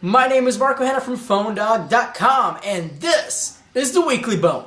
My name is Marco Hanna from PhoneDog.com, and this is the Weekly Bone.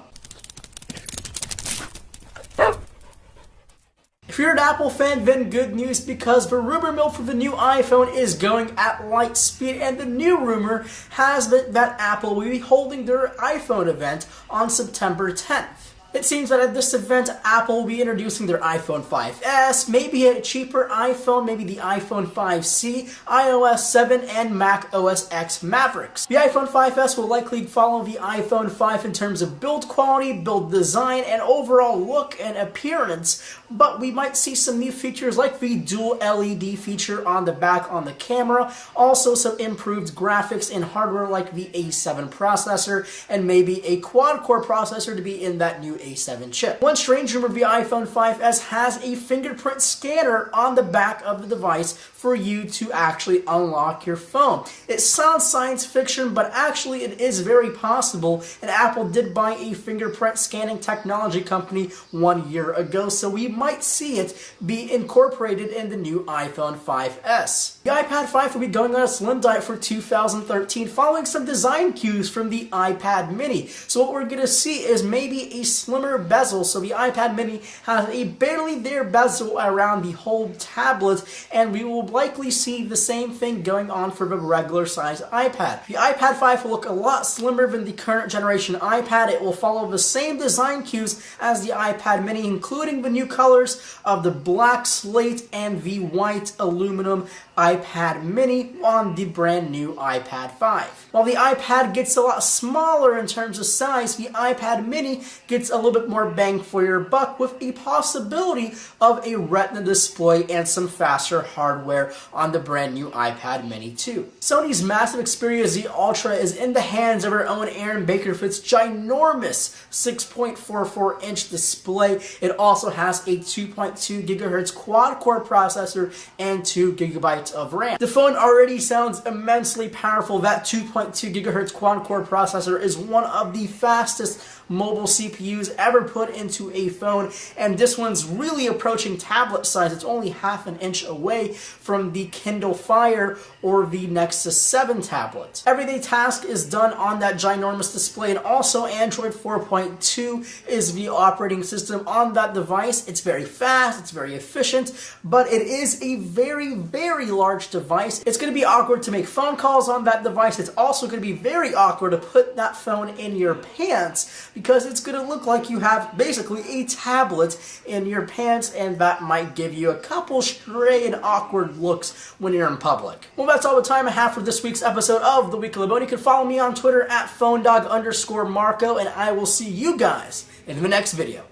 If you're an Apple fan, then good news, because the rumor mill for the new iPhone is going at light speed, and the new rumor has been that Apple will be holding their iPhone event on September 10th. It seems that at this event, Apple will be introducing their iPhone 5S, maybe a cheaper iPhone, maybe the iPhone 5C, iOS 7, and Mac OS X Mavericks. The iPhone 5S will likely follow the iPhone 5 in terms of build quality, build design, and overall look and appearance, but we might see some new features like the dual LED feature on the back on the camera, also some improved graphics in hardware like the A7 processor, and maybe a quad-core processor to be in that new A7 chip. One strange rumor, the iPhone 5S has a fingerprint scanner on the back of the device for you to actually unlock your phone. It sounds science fiction, but actually it is very possible, and Apple did buy a fingerprint scanning technology company 1 year ago, so we might see it be incorporated in the new iPhone 5S. The iPad 5 will be going on a slim diet for 2013, following some design cues from the iPad mini. So what we're going to see is maybe a slimmer bezel. So the iPad mini has a barely there bezel around the whole tablet, and we will likely see the same thing going on for the regular size iPad. The iPad 5 will look a lot slimmer than the current generation iPad. It will follow the same design cues as the iPad mini, including the new colors of the black slate and the white aluminum iPad mini on the brand new iPad 5. While the iPad gets a lot smaller in terms of size, the iPad mini gets a little bit more bang for your buck, with a possibility of a Retina display and some faster hardware on the brand new iPad mini too. Sony's massive Xperia Z Ultra is in the hands of our own Aaron Bakerfield's ginormous 6.44-inch display. It also has a 2.2 GHz quad-core processor and 2 GB of RAM. The phone already sounds immensely powerful. That 2.2 GHz quad-core processor is one of the fastest mobile CPUs ever put into a phone, and this one's really approaching tablet size. It's only half an inch away from the Kindle Fire or the Nexus 7 tablet. Everyday task is done on that ginormous display, and also Android 4.2 is the operating system on that device. It's very fast, it's very efficient, but it is a very, very large device. It's going to be awkward to make phone calls on that device. It's also going to be very awkward to put that phone in your pants, because it's going to look like you have basically a tablet in your pants, and that might give you a couple stray and awkward looks when you're in public. Well, that's all the time I have for this week's episode of The Weekly Bone. You can follow me on Twitter at PhoneDog_Marco, and I will see you guys in the next video.